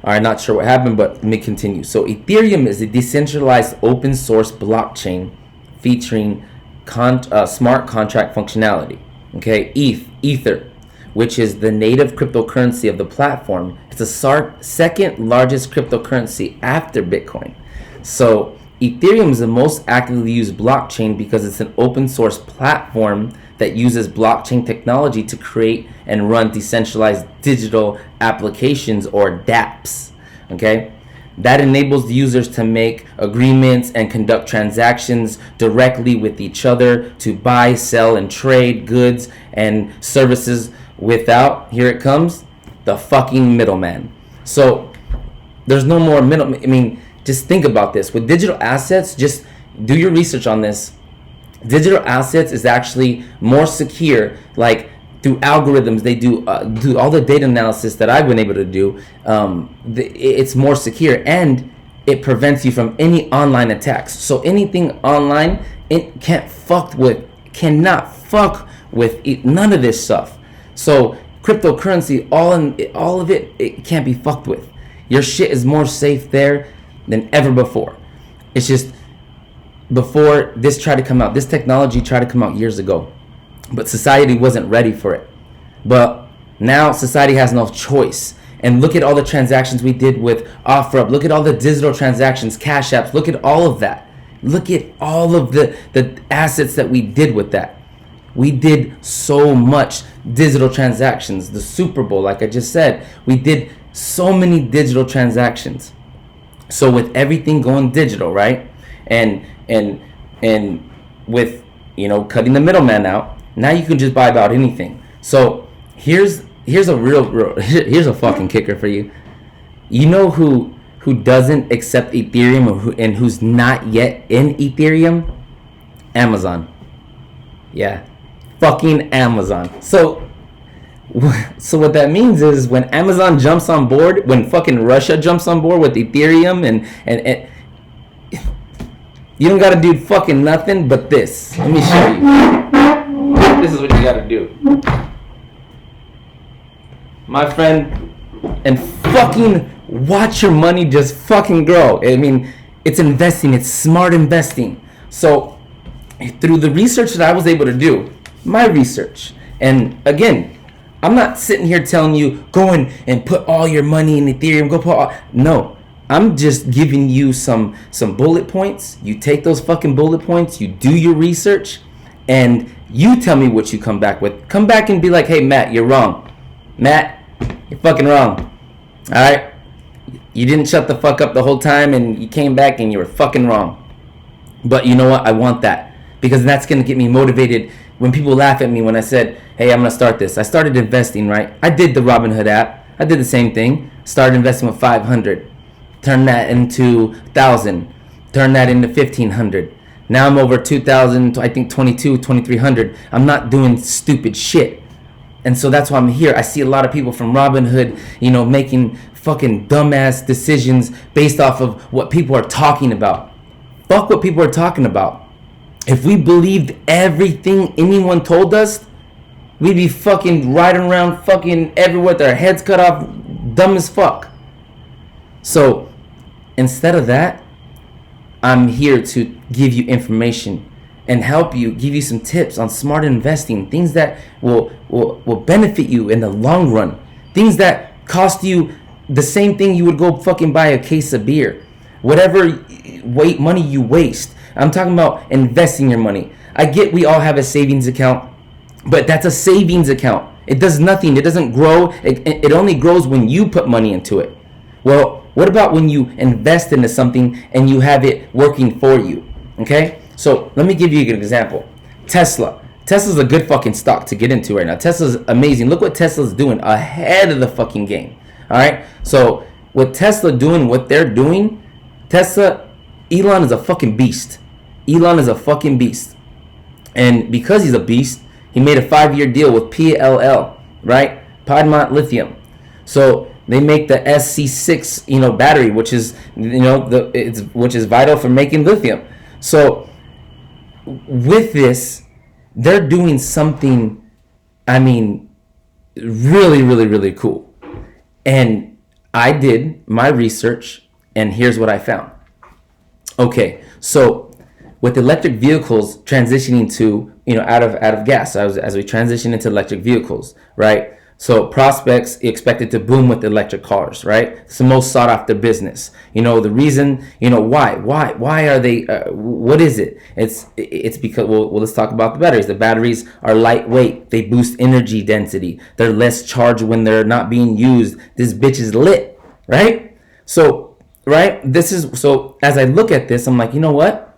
All right, not sure what happened, but let me continue. So Ethereum is a decentralized open source blockchain featuring smart contract functionality. Okay, Ether, which is the native cryptocurrency of the platform. It's the second largest cryptocurrency after Bitcoin. So Ethereum is the most actively used blockchain because it's an open source platform that uses blockchain technology to create and run decentralized digital applications, or dApps. Okay, that enables the users to make agreements and conduct transactions directly with each other to buy, sell, and trade goods and services without, here it comes, the fucking middleman. So there's no more middleman. I mean, just think about this. With digital assets, just do your research on this. Digital assets is actually more secure, like through algorithms. They do all the data analysis that I've been able to do. It's more secure, and it prevents you from any online attacks. So anything online, it cannot fuck with none of this stuff. So cryptocurrency, all of it can't be fucked with. Your shit is more safe there than ever before. It's just, before this technology tried to come out years ago, but society wasn't ready for it. But now society has no choice. And look at all the transactions we did with OfferUp. Look at all the digital transactions, Cash Apps. Look at all of that. Look at all of the assets that we did with that. We did so much digital transactions. The Super Bowl, like I just said, we did so many digital transactions. So with everything going digital, right? And with, cutting the middleman out, now you can just buy about anything. So here's a fucking kicker for you. You know who doesn't accept Ethereum and who's not yet in Ethereum? Amazon. Yeah, fucking Amazon. So what that means is, when Amazon jumps on board, when fucking Russia jumps on board with Ethereum, and you don't gotta do fucking nothing but this. Let me show you. This is what you gotta do, my friend, and fucking watch your money just fucking grow. I mean, it's investing. It's smart investing. So through the research that I was able to do, my research, and again, I'm not sitting here telling you go in and put all your money in Ethereum. No. I'm just giving you some bullet points. You take those fucking bullet points, you do your research, and you tell me what you come back with. Come back and be like, hey, Matt, you're wrong. Matt, you're fucking wrong. All right? You didn't shut the fuck up the whole time, and you came back and you were fucking wrong. But you know what? I want that, because that's going to get me motivated. When people laugh at me when I said, hey, I'm going to start this. I started investing, right? I did the Robinhood app. I did the same thing. Started investing with 500. Turn that into 1,000. Turn that into 1,500. Now I'm over 2,000, I think 2,300. I'm not doing stupid shit. And so that's why I'm here. I see a lot of people from Robinhood, making fucking dumbass decisions based off of what people are talking about. Fuck what people are talking about. If we believed everything anyone told us, we'd be fucking riding around fucking everywhere with our heads cut off, dumb as fuck. So instead of that, I'm here to give you information and help you, give you some tips on smart investing, things that will benefit you in the long run, things that cost you the same thing you would go fucking buy a case of beer. Whatever money you waste. I'm talking about investing your money. I get we all have a savings account, but that's a savings account. It does nothing. It doesn't grow. It only grows when you put money into it. Well, what about when you invest into something and you have it working for you? Okay? So let me give you an example. Tesla. Tesla's a good fucking stock to get into right now. Tesla's amazing. Look what Tesla's doing ahead of the fucking game. All right? So with Tesla doing what they're doing, Elon is a fucking beast. Elon is a fucking beast. And because he's a beast, he made a 5-year deal with PLL, right? Piedmont Lithium. So they make the SC6, battery, which is, which is vital for making lithium. So with this, they're doing something, really, really, really cool. And I did my research, and here's what I found. Okay, so with electric vehicles transitioning to, out of gas, as we transition into electric vehicles, right? So prospects expected to boom with electric cars, right? It's the most sought after business. The reason, why are they? What is it? It's because let's talk about the batteries. The batteries are lightweight. They boost energy density. They're less charged when they're not being used. This bitch is lit, right? So, right, so as I look at this, I'm like, you know what?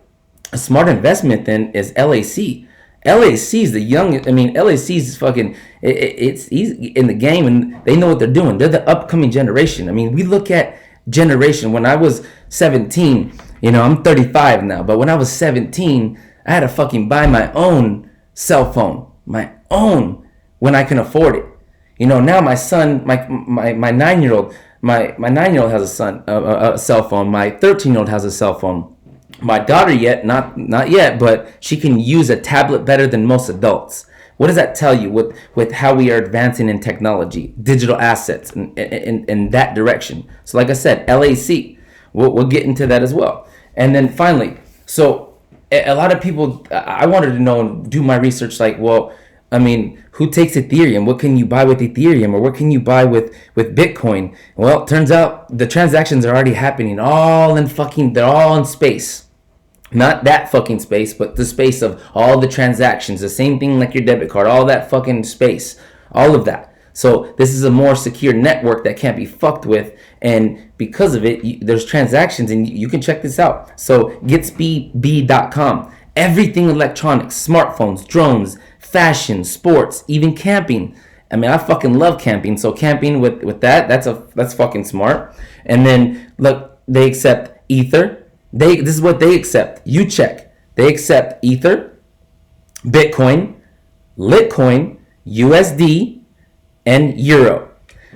A smart investment then is LAC. LAC is the young. LAC is fucking. It's easy in the game, and they know what they're doing. They're the upcoming generation. We look at generation. When I was 17, I'm 35 now, but when I was 17, I had to fucking buy my own cell phone, when I can afford it. Now my son, my 9-year-old, my 9-year-old has a cell phone. My 13-year-old has a cell phone. My daughter not yet, but she can use a tablet better than most adults. What does that tell you with how we are advancing in technology, digital assets, in that direction? So like I said, LAC, we'll get into that as well. And then finally, so a lot of people, I wanted to know and do my research like, well, who takes Ethereum? What can you buy with Ethereum? Or what can you buy with Bitcoin? Well, it turns out the transactions are already happening they're all in space. Not that fucking space, but the space of all the transactions. The same thing like your debit card, all that fucking space, all of that. So this is a more secure network that can't be fucked with. And because of it, there's transactions, and you can check this out. So getspeedb.com. Everything electronics, smartphones, drones, fashion, sports, even camping. I fucking love camping. So camping with that's fucking smart. And then look, they accept Ether. This is what they accept. You check. They accept Ether, Bitcoin, Litcoin, USD, and Euro.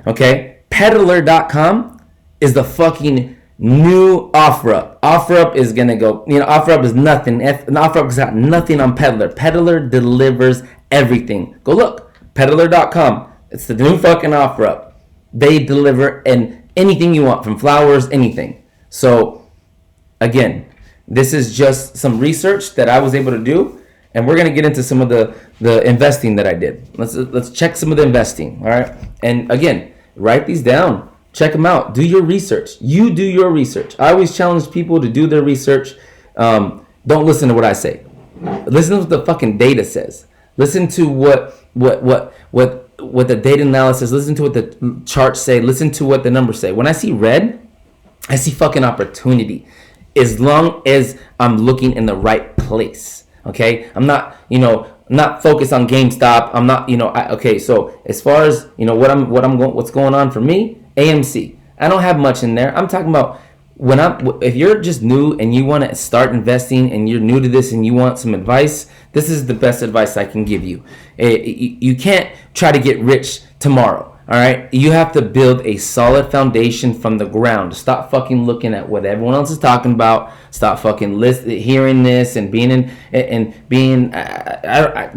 Okay? Peddler.com is the fucking new OfferUp. OfferUp is going to go, OfferUp is nothing. OfferUp's got nothing on Peddler. Peddler delivers everything. Go look. Peddler.com. It's the new fucking OfferUp. They deliver anything you want, from flowers, anything. So, again, this is just some research that I was able to do, and we're going to get into some of the investing that I did. Let's check some of the investing, all right? And again, write these down. Check them out. Do your research. You do your research. I always challenge people to do their research. Don't listen to what I say. Listen to what the fucking data says. Listen to what the data analysis, listen to what the charts say, listen to what the numbers say. When I see red, I see fucking opportunity. As long as I'm looking in the right place, okay? I'm not, not focused on GameStop. I'm not, okay. So as far as what's going on for me, AMC. I don't have much in there. I'm talking about if you're just new and you want to start investing and you're new to this and you want some advice, this is the best advice I can give you. You can't try to get rich tomorrow. All right, you have to build a solid foundation from the ground. Stop fucking looking at what everyone else is talking about. Stop fucking hearing this and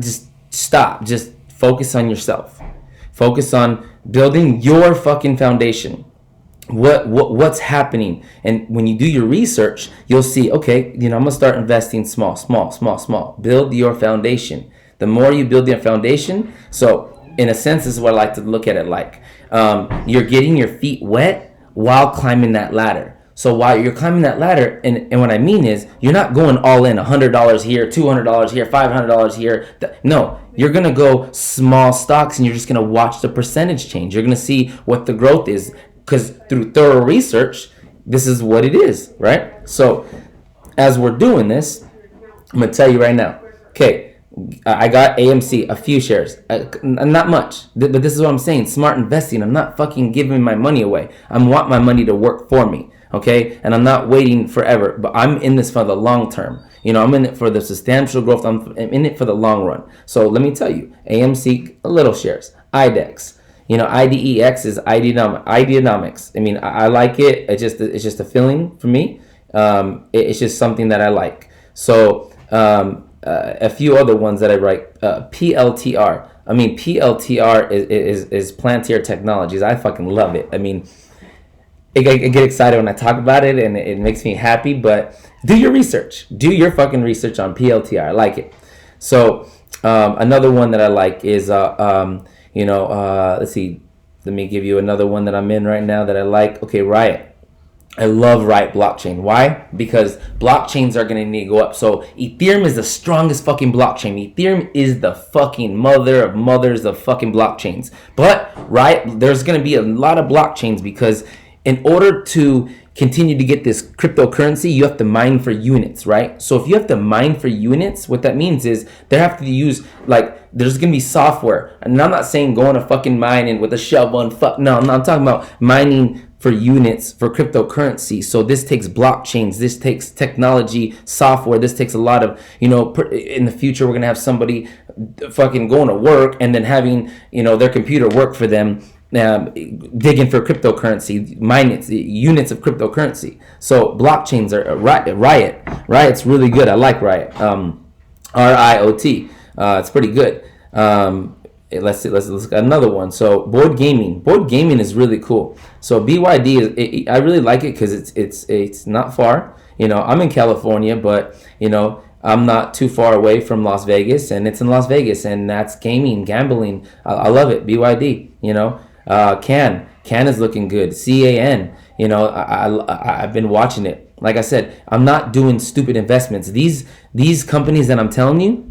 just stop. Just focus on yourself. Focus on building your fucking foundation. What's happening? And when you do your research, you'll see, okay, I'm gonna start investing small. Build your foundation. The more you build your foundation, so in a sense, this is what I like to look at it like. You're getting your feet wet while climbing that ladder. So while you're climbing that ladder, and what I mean is, you're not going all in, $100 here, $200 here, $500 here. No, you're going to go small stocks, and you're just going to watch the percentage change. You're going to see what the growth is, because through thorough research, this is what it is, right? So as we're doing this, I'm going to tell you right now. Okay. I got AMC, a few shares, not much, but this is what I'm saying. Smart investing. I'm not fucking giving my money away. I want my money to work for me, okay? And I'm not waiting forever, but I'm in this for the long term. I'm in it for the substantial growth. I'm in it for the long run. So let me tell you, AMC, little shares, IDEX. IDEX is Ideanomics. I like it. It's just a feeling for me. It's just something that I like. So, a few other ones that I write, PLTR. PLTR is Plantier Technologies. I fucking love it. I get excited when I talk about it, and it makes me happy. But do your research. Do your fucking research on PLTR. I like it. So another one that I like is let's see. Let me give you another one that I'm in right now that I like. Okay, Riot. I love Riot blockchain. Why? Because blockchains are going to need to go up. So Ethereum is the strongest fucking blockchain. Ethereum is the fucking mother of mothers of fucking blockchains. But Riot, there's going to be a lot of blockchains because in order to continue to get this cryptocurrency, you have to mine for units, right? So if you have to mine for units, what that means is they have to use, like, there's gonna be software. And I'm not saying go on a fucking mine and with a shovel and no, I'm talking about mining for units for cryptocurrency. So this takes blockchains, this takes technology, software, this takes a lot of, in the future we're gonna have somebody fucking going to work and then having, their computer work for them. Digging for cryptocurrency, units of cryptocurrency. So blockchains are Riot. Riot's really good. I like Riot. RIOT. It's pretty good. Let's see. Let's look at another one. So board gaming. Board gaming is really cool. So BYD I really like it because it's not far. I'm in California, but I'm not too far away from Las Vegas, and it's in Las Vegas, and that's gambling. I love it. BYD. Can is looking good. CAN, I've been watching it. Like I said, I'm not doing stupid investments. These companies that I'm telling you,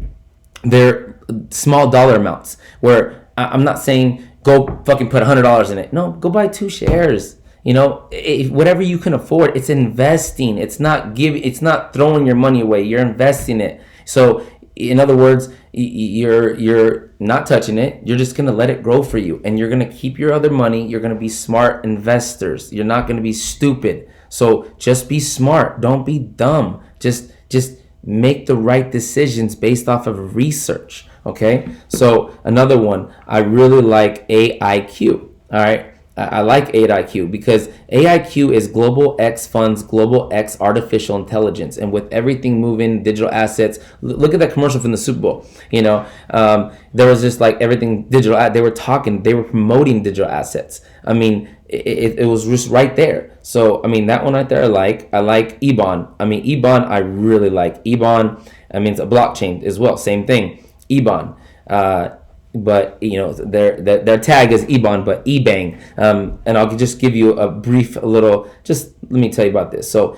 they're small dollar amounts. Where I'm not saying go fucking put $100 in it. No, go buy 2 shares. Whatever you can afford. It's investing. It's not throwing your money away. You're investing it. So in other words, you're not touching it. You're just gonna let it grow for you, and you're gonna keep your other money. You're gonna be smart investors. You're not gonna be stupid. So just be smart. Don't be dumb. Just make the right decisions based off of research. Okay. So another one, I really like AIQ. All right. I like AIQ because AIQ is Global X Funds, Global X Artificial Intelligence. And with everything moving, digital assets, look at that commercial from the Super Bowl. There was just like everything digital. They were promoting digital assets. I mean, it was just right there. So, I mean, that one right there I like EBON. EBON I really like. EBON, it's a blockchain as well. Same thing. EBON. But their tag is EBON, but eBang. And I'll just give you a brief just let me tell you about this. So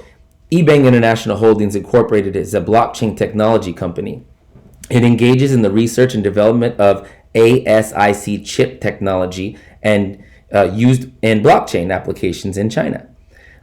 eBang International Holdings Incorporated is a blockchain technology company. It engages in the research and development of ASIC chip technology and used in blockchain applications in China.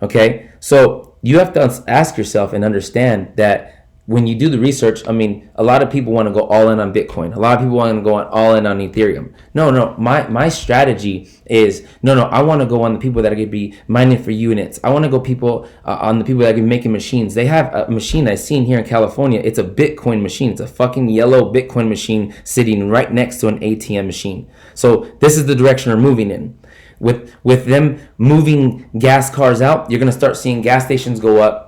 Okay, so you have to ask yourself and understand that when you do the research, a lot of people want to go all in on Bitcoin. A lot of people want to go all in on Ethereum. No. My strategy is, I want to go on the people that are going to be mining for units. I want to go on the people that are going to be making machines. They have a machine I've seen here in California. It's a Bitcoin machine. It's a fucking yellow Bitcoin machine sitting right next to an ATM machine. So this is the direction we're moving in. With them moving gas cars out, you're going to start seeing gas stations go up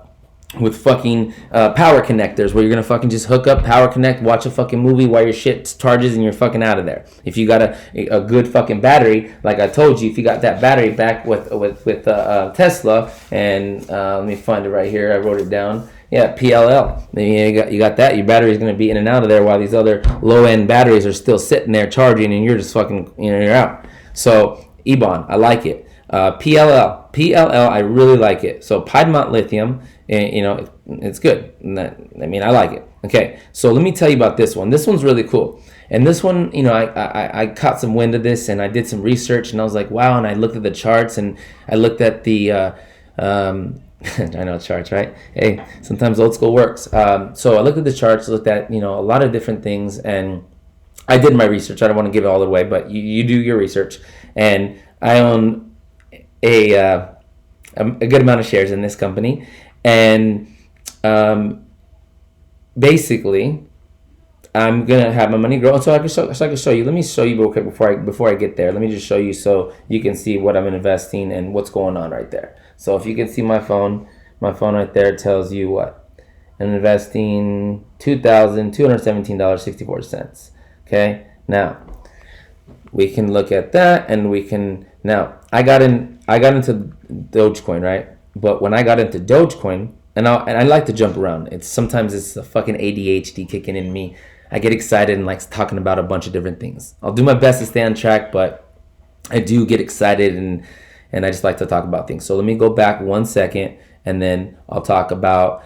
with fucking power connectors where you're gonna fucking just hook up, power connect, watch a fucking movie while your shit charges and you're fucking out of there. If you got a good fucking battery, like I told you, if you got that battery back with Tesla, and let me find it right here, I wrote it down. Yeah, PLL. You got that. Your battery is going to be in and out of there while these other low-end batteries are still sitting there charging, and you're just fucking, you're out. So EBON, I like it. PLL, I really like it. So Piedmont Lithium, it's good. I like it. Okay, so let me tell you about this one. This one's really cool. And this one, I caught some wind of this, and I did some research, and I was like, wow. And I looked at the charts, and I looked at the, I know charts, right? Hey, sometimes old school works. So I looked at the charts, looked at, a lot of different things, and I did my research. I don't want to give it all away, but you do your research. And I own a good amount of shares in this company, and basically I'm gonna have my money grow. So I can show you. Let me show you real quick before I get there. Let me just show you so you can see what I'm investing and what's going on right there. So if you can see my phone right there tells you what I'm investing: $2,217.64. Okay, now we can look at that, and we can now. I I got into Dogecoin, right? But when I got into Dogecoin, and I like to jump around. Sometimes it's the fucking ADHD kicking in me. I get excited and like talking about a bunch of different things. I'll do my best to stay on track, but I do get excited and I just like to talk about things. So let me go back 1 second, and then I'll talk about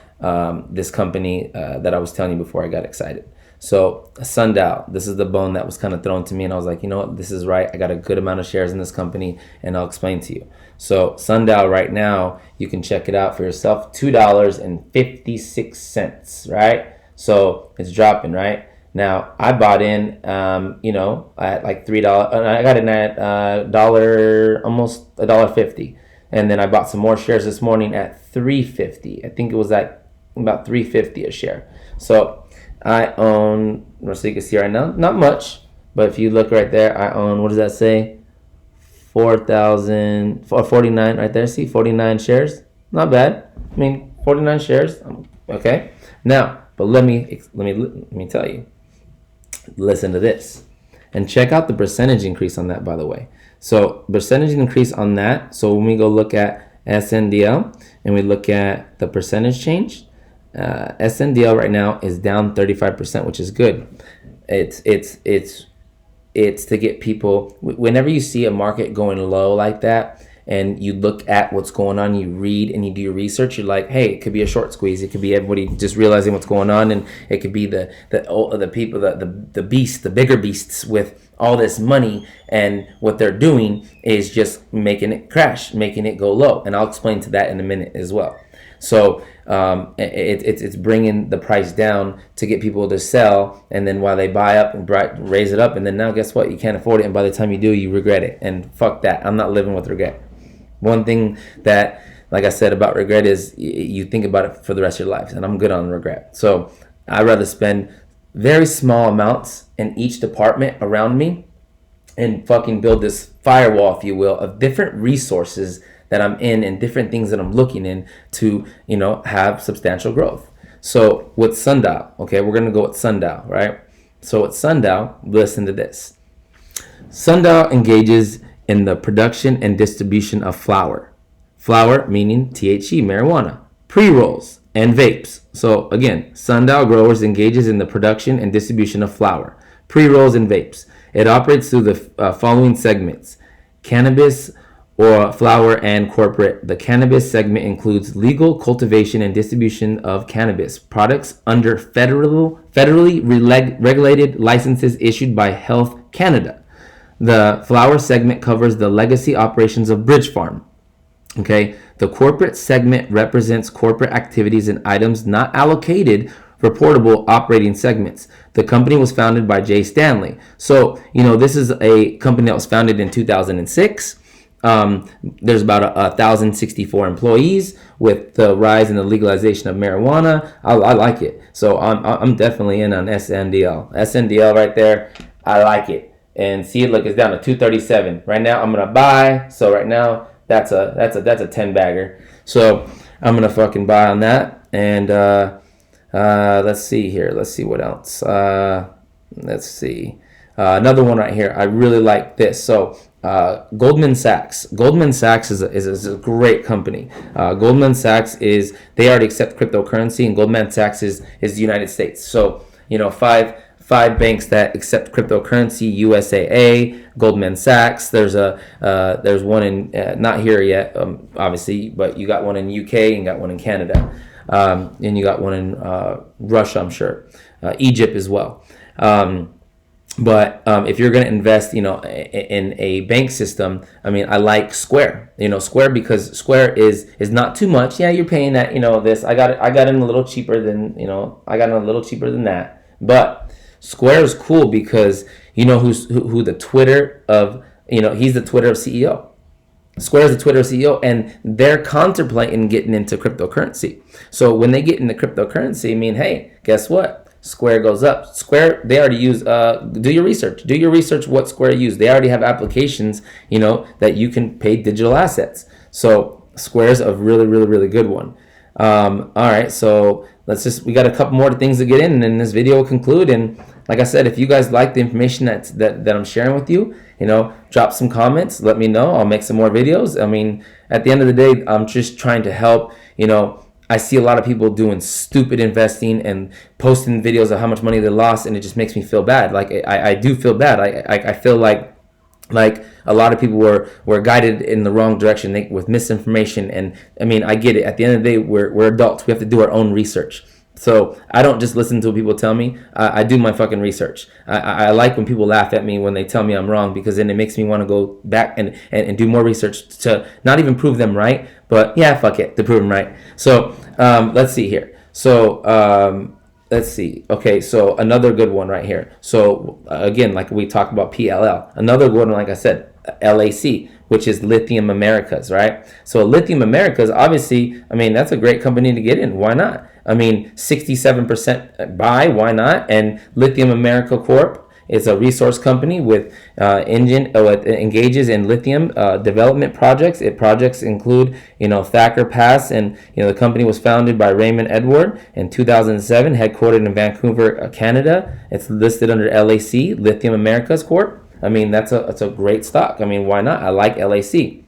this company that I was telling you before I got excited. So Sundial, this is the bone that was kind of thrown to me, and I was like, you know what, this is right. I got a good amount of shares in this company, and I'll explain to you. So Sundial right now, you can check it out for yourself, $2.56, right? So it's dropping, right? Now I bought in, at like $3. I got in at almost $1.50, and then I bought some more shares this morning at $3.50. I think it was at about $3.50 a share. So I own, so you can see right now, not much, but if you look right there, I own, what does that say? 49 right there. See, 49 shares. Not bad. I mean, 49 shares. Okay. Now, but let me tell you. Listen to this, and check out the percentage increase on that. By the way, so percentage increase on that. So when we go look at SNDL and we look at the percentage change, SNDL right now is down 35%, which is good. It's to get people, whenever you see a market going low like that and you look at what's going on, you read and you do your research, you're like, hey, it could be a short squeeze. It could be everybody just realizing what's going on, and it could be the people, the beasts, the bigger beasts with all this money, and what they're doing is just making it crash, making it go low. And I'll explain to that in a minute as well. So it's bringing the price down to get people to sell, and then while they buy up and raise it up, and then now guess what? You can't afford it, and by the time you do, you regret it. And fuck that. I'm not living with regret. One thing that, like I said about regret, is you think about it for the rest of your life, and I'm good on regret. So I'd rather spend very small amounts in each department around me and fucking build this firewall, if you will, of different resources that I'm in and different things that I'm looking in to, have substantial growth. So with Sundial, okay, we're going to go with Sundial, right? So with Sundial, listen to this. Sundial engages in the production and distribution of flower. Flower meaning THC, marijuana, pre-rolls, and vapes. So again, Sundial Growers engages in the production and distribution of flower, pre-rolls, and vapes. It operates through the following segments: cannabis or flower and corporate. The cannabis segment includes legal cultivation and distribution of cannabis products under federally regulated licenses issued by Health Canada. The flower segment covers the legacy operations of Bridge Farm. Okay, the corporate segment represents corporate activities and items not allocated reportable operating segments. The company was founded by Jay Stanley. So, this is a company that was founded in 2006. There's about 1,064 employees. With the rise in the legalization of marijuana, I like it. So I'm definitely in on SNDL. SNDL right there, I like it. And see, look, it's down to 237 right now. I'm gonna buy. So right now, that's a 10 bagger. So I'm gonna fucking buy on that. And let's see here. Let's see what else. Let's see. Another one right here. I really like this. So Goldman Sachs. Goldman Sachs is a great company. Goldman Sachs they already accept cryptocurrency, and Goldman Sachs is the United States. So five banks that accept cryptocurrency: USAA, Goldman Sachs. There's one in not here yet, obviously, but you got one in UK and you got one in Canada, and you got one in Russia, I'm sure, Egypt as well. But if you're going to invest, in a bank system, I like Square. Square, because Square is not too much. Yeah, you're paying that. This I got in a little cheaper than that. But Square is cool because who the Twitter of he's the Twitter CEO. Square is the Twitter CEO, and they're contemplating getting into cryptocurrency. So when they get into cryptocurrency, hey, guess what? Square goes up. Square, they already use, do your research. Do your research what Square use. They already have applications, that you can pay digital assets. So Square's a really, really, really good one. All right, so we got a couple more things to get in, and then this video will conclude, and like I said, if you guys like the information that I'm sharing with you, drop some comments, let me know. I'll make some more videos. I mean, at the end of the day, I'm just trying to help. I see a lot of people doing stupid investing and posting videos of how much money they lost, and it just makes me feel bad. Like I do feel bad. I feel like a lot of people were guided in the wrong direction with misinformation. And I mean, I get it. At the end of the day, we're adults. We have to do our own research. So I don't just listen to what people tell me. I do my fucking research. I like when people laugh at me when they tell me I'm wrong, because then it makes me want to go back and do more research to not even prove them right, but yeah, fuck it, to prove them right. So let's see here. So let's see. Okay, so another good one right here. So again, like we talked about PLL. Another good one, like I said, LAC, which is Lithium Americas, right? So Lithium Americas, obviously, I mean, that's a great company to get in. Why not? I mean, 67% buy, why not? And Lithium America Corp is a resource company with engages in lithium development projects. Projects include, Thacker Pass, and the company was founded by Raymond Edward in 2007, headquartered in Vancouver, Canada. It's listed under LAC, Lithium Americas Corp. I mean, that's a great stock. I mean, why not? I like LAC.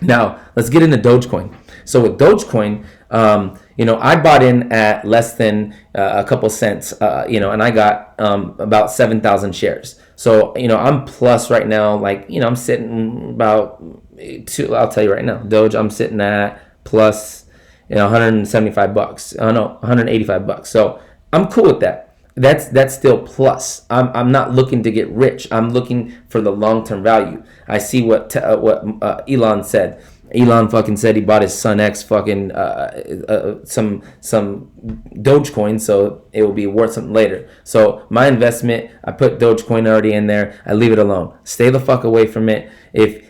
Now, let's get into Dogecoin. So with Dogecoin, I bought in at less than a couple cents, and I got about 7,000 shares. So, I'm plus right now, like, I'm sitting about I'll tell you right now, Doge, I'm sitting at plus, $175. Oh no, $185. So I'm cool with that. That's still plus. I'm not looking to get rich. I'm looking for the long-term value. I see what Elon said. Elon fucking said he bought his son X fucking some Dogecoin, so it will be worth something later. So my investment, I put Dogecoin already in there. I leave it alone. Stay the fuck away from it. If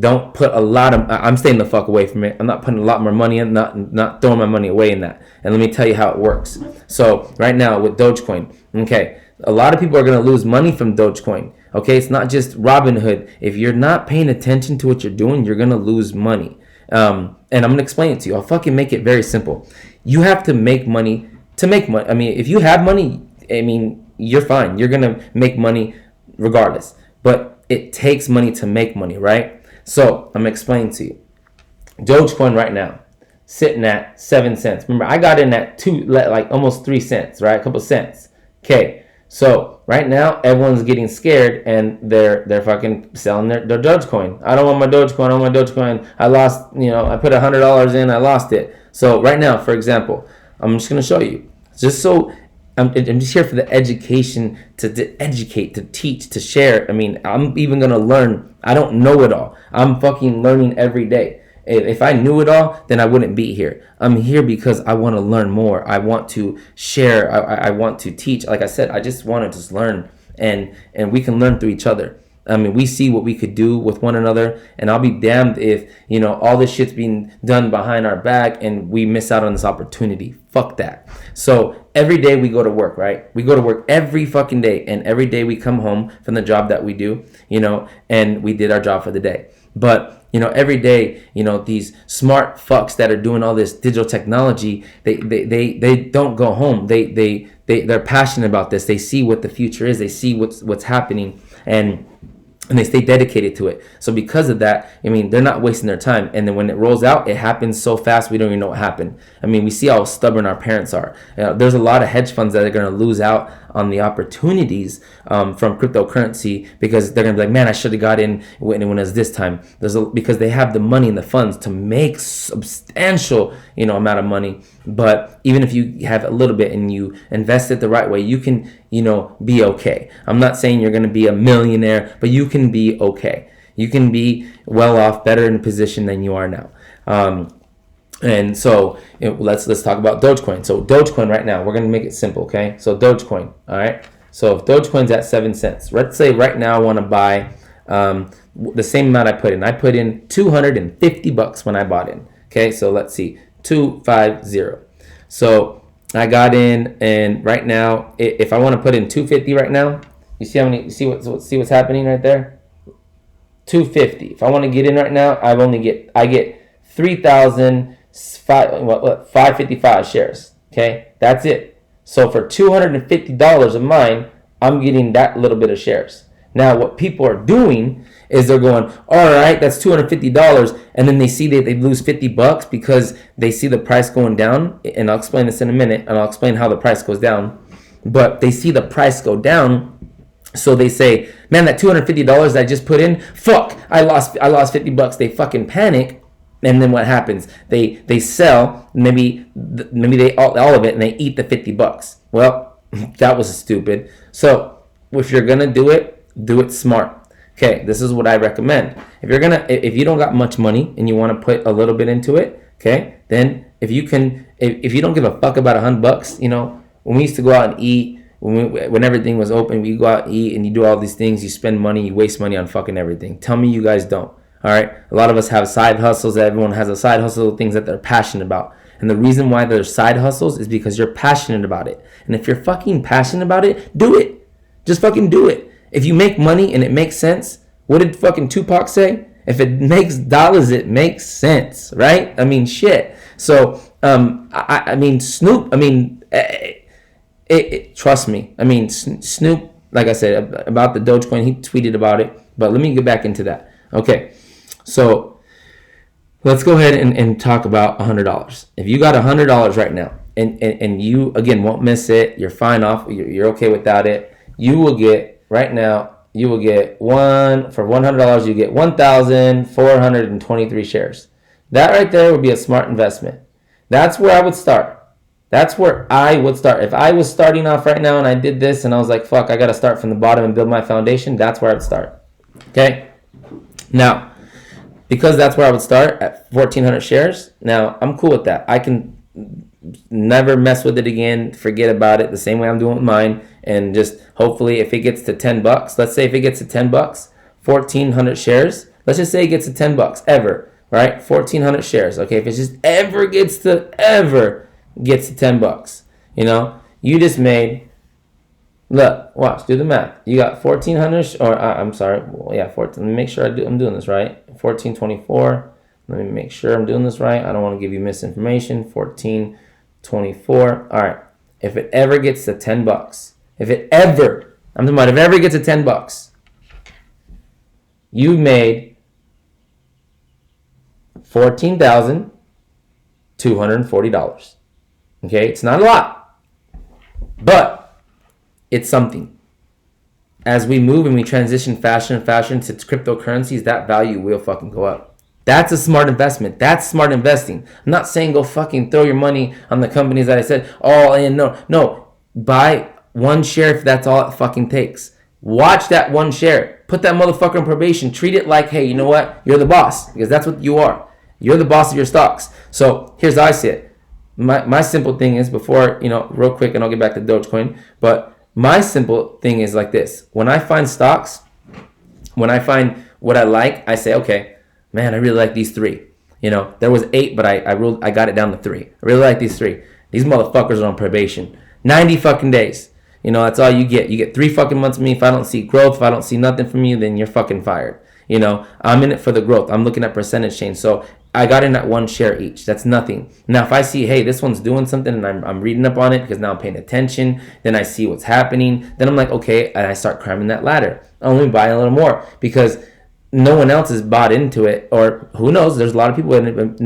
don't put a lot of, I'm staying the fuck away from it. I'm not putting a lot more money in, not throwing my money away in that. And let me tell you how it works. So right now with Dogecoin, okay, a lot of people are going to lose money from Dogecoin. Okay, it's not just Robinhood. If you're not paying attention to what you're doing, you're going to lose money. And I'm going to explain it to you. I'll fucking make it very simple. You have to make money to make money. I mean, if you have money, I mean, you're fine. You're going to make money regardless. But it takes money to make money, right? So I'm going to explain to you. Dogecoin right now, sitting at 7 cents. Remember, I got in at almost 3 cents, right? A couple cents. Okay, so right now everyone's getting scared and they're fucking selling their Dogecoin. I don't want my Dogecoin. I don't want my Dogecoin. I lost, I put $100 in. I lost it. So right now, for example, I'm just gonna show you. Just so I'm just here for the education, to educate, to teach, to share. I mean, I'm even gonna learn. I don't know it all. I'm fucking learning every day. If I knew it all, then I wouldn't be here. I'm here because I want to learn more. I want to share. I want to teach. Like I said, I just want to just learn, and we can learn through each other. I mean, we see what we could do with one another, and I'll be damned if, all this shit's being done behind our back and we miss out on this opportunity. Fuck that. So every day we go to work, right? We go to work every fucking day, and every day we come home from the job that we do, and we did our job for the day. But every day, these smart fucks that are doing all this digital technology, they don't go home. They're passionate about this. They see what the future is. They see what's happening, and they stay dedicated to it. So because of that, I mean, they're not wasting their time. And then when it rolls out, it happens so fast we don't even know what happened. I mean, we see how stubborn our parents are. There's a lot of hedge funds that are going to lose out on the opportunities from cryptocurrency, because they're going to be like, man, I should have got in when it was this time. Because they have the money and the funds to make substantial, amount of money. But even if you have a little bit and you invest it the right way, you can, be okay. I'm not saying you're going to be a millionaire, but you can be okay. You can be well off, better in a position than you are now. And so let's talk about Dogecoin. So Dogecoin right now, we're going to make it simple, okay? So Dogecoin, all right? So if Dogecoin's at 7 cents, let's say right now I want to buy the same amount I put in. I put in $250 when I bought in, okay? So let's see, 250. So I got in, and right now, if I want to put in 250 right now, you see how many? See what's happening right there? 250. If I want to get in right now, I get 3,555 shares. Okay, that's it. So for $250 of mine, I'm getting that little bit of shares. Now, what people are doing is they're going, all right, that's $250, and then they see that they lose $50 because they see the price going down. And I'll explain this in a minute, and I'll explain how the price goes down. But they see the price go down, so they say, man, that $250 I just put in, fuck, I lost $50. They fucking panic, and then what happens? They sell maybe they all of it, and they eat the $50. Well, that was stupid. So if you're gonna do it smart. Okay, this is what I recommend. If you don't got much money and you want to put a little bit into it, okay, then if you don't give a fuck about $100, you know, when we used to go out and eat, when everything was open, we go out and eat, and you do all these things, you spend money, you waste money on fucking everything. Tell me you guys don't. All right, a lot of us have side hustles. Everyone has a side hustle, things that they're passionate about. And the reason why they're side hustles is because you're passionate about it. And if you're fucking passionate about it, do it. Just fucking do it. If you make money and it makes sense, what did fucking Tupac say? If it makes dollars, it makes sense, right? I mean, shit. So, I mean, Snoop, I mean, trust me. I mean, Snoop, like I said, about the Dogecoin, he tweeted about it. But let me get back into that. Okay, so let's go ahead and talk about $100. If you got $100 right now, and you, again, won't miss it, you're fine off, you're okay without it, you will get... Right now, you will get for $100, you get 1,423 shares. That right there would be a smart investment. That's where I would start. If I was starting off right now and I did this and I was like, fuck, I got to start from the bottom and build my foundation, that's where I'd start. Okay? Now, because that's where I would start at 1,400 shares, now I'm cool with that. I can never mess with it again, forget about it the same way I'm doing with mine, and just hopefully if it gets to $10, let's say if it gets to $10, 1,400 shares, let's just say it gets to $10 ever, right? 1,400 shares. Okay, if it just ever gets to $10, you know, you just made, look, watch, do the math. You got 1,400, I'm sorry, well, yeah, 14. Let me make sure I'm doing this right. 1,424. Let me make sure I'm doing this right. I don't want to give you misinformation. 1,424. All right. If it ever gets to $10, I'm talking about if it ever gets to $10, you made $14,240. Okay, it's not a lot, but it's something. As we move and we transition faster to cryptocurrencies, that value will fucking go up. That's a smart investment. That's smart investing. I'm not saying go fucking throw your money on the companies that I said all in. No. Buy one share if that's all it fucking takes. Watch that one share. Put that motherfucker on probation. Treat it like, hey, you know what? You're the boss, because that's what you are. You're the boss of your stocks. So here's how I see it. My simple thing is, before, you know, real quick, and I'll get back to Dogecoin, but my simple thing is like this. When I find stocks, when I find what I like, I say, okay, man, I really like these 3. You know, there was 8, but I got it down to 3. I really like these 3. These motherfuckers are on probation. 90 fucking days. You know, that's all you get. You get 3 fucking months from me. If I don't see growth, if I don't see nothing from you, then you're fucking fired. You know, I'm in it for the growth. I'm looking at percentage change. So I got in at 1 share each. That's nothing. Now, if I see, hey, this one's doing something, and I'm reading up on it because now I'm paying attention, then I see what's happening, then I'm like, okay, and I start climbing that ladder. I'll only buy a little more because no one else has bought into it, or who knows, there's a lot of people in it, but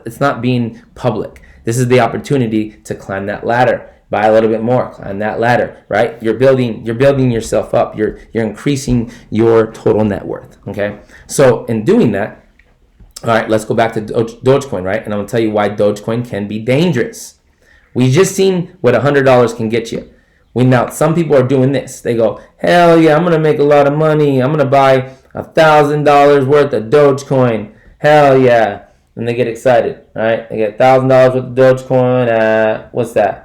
it's not being public. This is the opportunity to climb that ladder. Buy a little bit more, climb that ladder, right? You're building yourself up. You're increasing your total net worth, okay? So in doing that, all right, let's go back to Dogecoin, right? And I'm gonna tell you why Dogecoin can be dangerous. We just seen what $100 can get you. Now some people are doing this. They go, hell yeah, I'm gonna make a lot of money. I'm gonna buy $1,000 worth of Dogecoin. Hell yeah. And they get excited, right? They get $1,000 worth of Dogecoin at, what's that?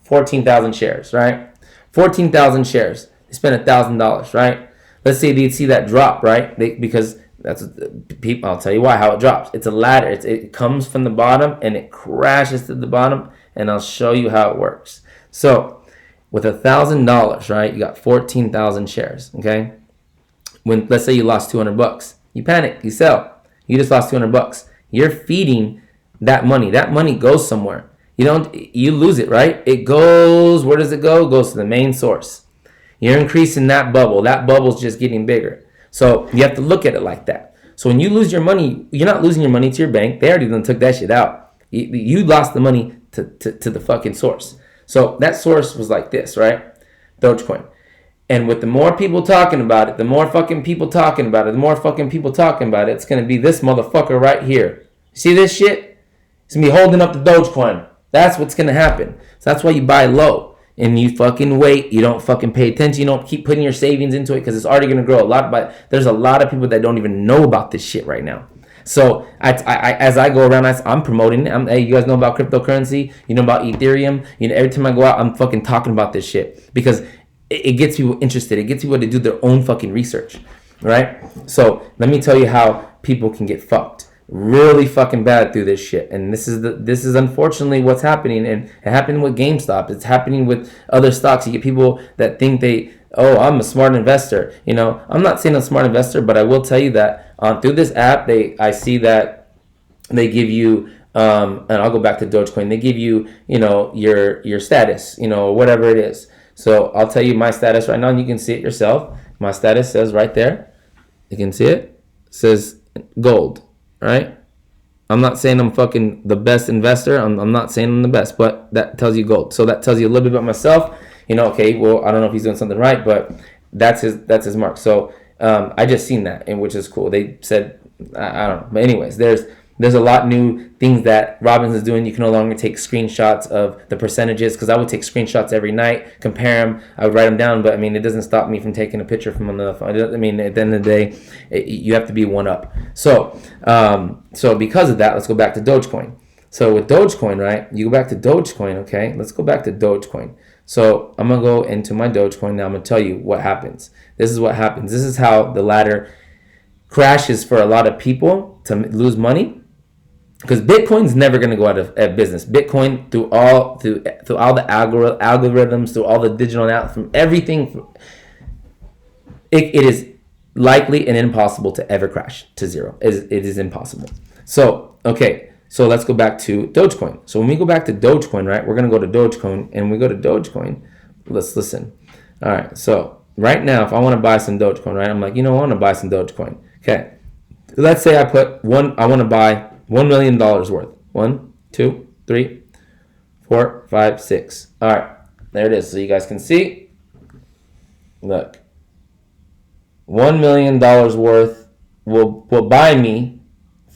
14,000 shares, right? 14,000 shares. They spend $1,000, right? Let's say they'd see that drop, right? Because that's people. I'll tell you why. How it drops. It's a ladder. It comes from the bottom and it crashes to the bottom. And I'll show you how it works. So with $1,000, right? You got 14,000 shares. Okay. When, let's say you lost $200, you panic. You sell. You just lost $200. You're feeding that money. That money goes somewhere. You lose it, right? It goes, where does it go? It goes to the main source. You're increasing that bubble. That bubble's just getting bigger. So you have to look at it like that. So when you lose your money, you're not losing your money to your bank. They already done took that shit out. You lost the money to the fucking source. So that source was like this, right? Dogecoin. And with the more people talking about it, the more fucking people talking about it, the more fucking people talking about it, it's going to be this motherfucker right here. See this shit? It's going to be holding up the Dogecoin. That's what's going to happen. So that's why you buy low. And you fucking wait. You don't fucking pay attention. You don't keep putting your savings into it because it's already going to grow a lot. But there's a lot of people that don't even know about this shit right now. So as I go around, I'm promoting it. Hey, you guys know about cryptocurrency? You know about Ethereum? You know, every time I go out, I'm fucking talking about this shit because it gets people interested. It gets people to do their own fucking research, right? So let me tell you how people can get fucked really fucking bad through this shit. And this is unfortunately what's happening. And it happened with GameStop. It's happening with other stocks. You get people that think I'm a smart investor. You know, I'm not saying I'm a smart investor, but I will tell you that through this app, I see that they give you, and I'll go back to Dogecoin. They give you, you know, your status, you know, whatever it is. So I'll tell you my status right now, and you can see it yourself. My status says right there. You can see it. It says gold, right? I'm not saying I'm fucking the best investor. I'm not saying I'm the best, but that tells you gold. So that tells you a little bit about myself. You know, okay, well, I don't know if he's doing something right, but that's his mark. So I just seen that, and which is cool. They said, I don't know. But anyways, there's a lot new things that Robbins is doing. You can no longer take screenshots of the percentages, because I would take screenshots every night, compare them. I would write them down, but I mean, it doesn't stop me from taking a picture from another phone. I mean, at the end of the day, you have to be one up. So because of that, let's go back to Dogecoin. So with Dogecoin, right, you go back to Dogecoin, okay? Let's go back to Dogecoin. So I'm going to go into my Dogecoin. Now I'm going to tell you what happens. This is what happens. This is how the ladder crashes for a lot of people to lose money. Because Bitcoin's never going to go out of business. Bitcoin, through all the algorithms, through all the digital, from everything, it is likely and impossible to ever crash to zero. It is impossible. So, okay. So let's go back to Dogecoin. So when we go back to Dogecoin, right, we're going to go to Dogecoin, and we go to Dogecoin. Let's listen. All right. So right now, if I want to buy some Dogecoin, right, I'm like, you know, I want to buy some Dogecoin. Okay. Let's say I want to buy $1 million worth. 1, 2, 3, 4, 5, 6. All right. There it is. So you guys can see. Look. $1 million worth will buy me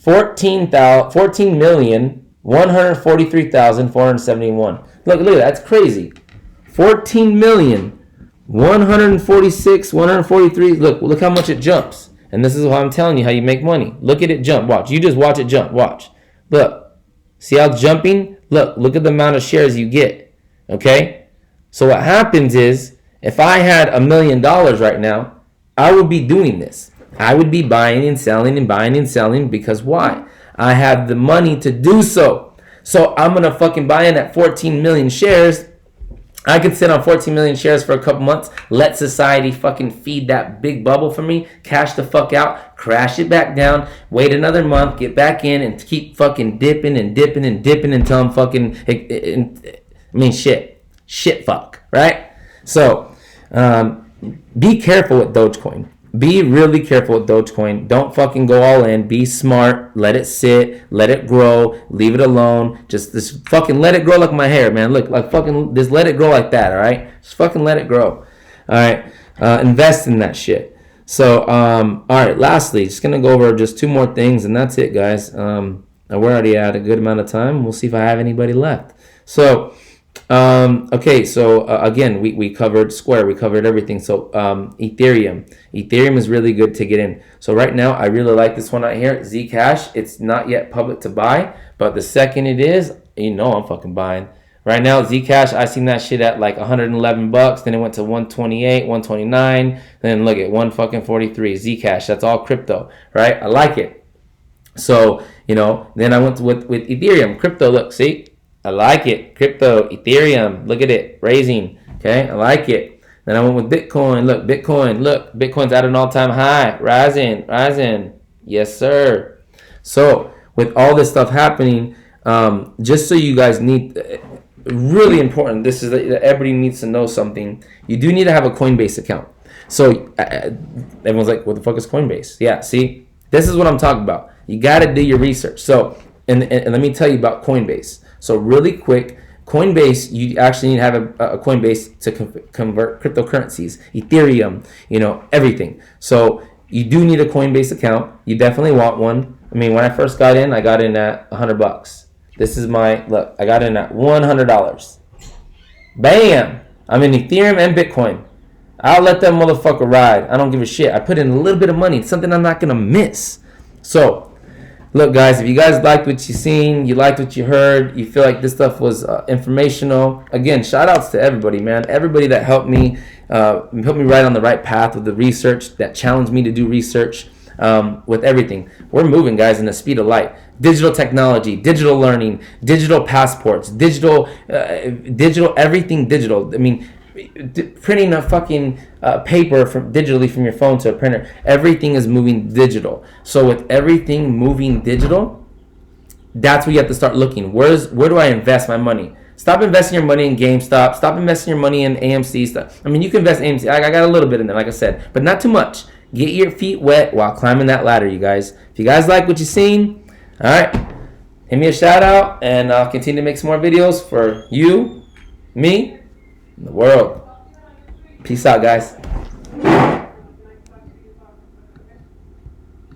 14,143,471. Look at that. That's crazy. 14,146,143. Look how much it jumps. And this is what I'm telling you, how you make money. Look at it jump. Watch. You just watch it jump. Watch. Look. See how it's jumping? Look at the amount of shares you get. Okay? So what happens is, if I had $1 million right now, I would be doing this. I would be buying and selling because why? I have the money to do so. So I'm going to fucking buy in at 14 million shares. I could sit on 14 million shares for a couple months, let society fucking feed that big bubble for me, cash the fuck out, crash it back down, wait another month, get back in, and keep fucking dipping until I'm fucking, shit fuck, right? So, be careful with Dogecoin. Be really careful with Dogecoin. Don't fucking go all in. Be smart. Let it sit. Let it grow. Leave it alone. Just fucking let it grow like my hair, man. Look, like fucking just let it grow like that, all right? Just fucking let it grow. All right? Invest in that shit. So, all right, lastly, just going to go over just 2 more things, and that's it, guys. We're already at a good amount of time. We'll see if I have anybody left. So, okay, so again, we covered Square, we covered everything. So Ethereum is really good to get in. So right now, I really like this one right here, Zcash. It's not yet public to buy, but the second it is, you know I'm fucking buying. Right now, Zcash, I seen that shit at like $111. Then it went to 128, 129. Then look at 143. Zcash, that's all crypto, right? I like it. So, you know, then I went with Ethereum, crypto. Look, see. I like it. Crypto, Ethereum, look at it, raising. Okay, I like it. Then I went with Bitcoin. Look, Bitcoin's at an all-time high, rising. Yes, sir. So with all this stuff happening, just so you guys need, really important. This is that everybody needs to know something. You do need to have a Coinbase account. So everyone's like, what the fuck is Coinbase? Yeah, see, this is what I'm talking about. You got to do your research. So, and let me tell you about Coinbase. So really quick, Coinbase, you actually need to have a Coinbase to convert cryptocurrencies, Ethereum, everything. So you do need a Coinbase account. You definitely want one. I mean, when I first got in at $100. This is look, I got in at $100. Bam! I'm in Ethereum and Bitcoin. I'll let that motherfucker ride. I don't give a shit. I put in a little bit of money. It's something I'm not going to miss. So, look, guys, if you guys liked what you seen, you liked what you heard, you feel like this stuff was informational, again, shout outs to everybody, man. Everybody that helped me right on the right path with the research, that challenged me to do research with everything. We're moving, guys, in the speed of light. Digital technology, digital learning, digital passports, digital, everything digital. I mean, printing a fucking paper digitally from your phone to a printer, everything is moving digital. So with everything moving digital, that's where you have to start looking. Where do I invest my money? Stop investing your money in GameStop. Stop investing your money in AMC stuff. I mean, you can invest in AMC. I got a little bit in there, like I said, but not too much. Get your feet wet while climbing that ladder, you guys. If you guys like what you've seen, all right, hit me a shout out, and I'll continue to make some more videos for you, me, and the world. Peace out, guys.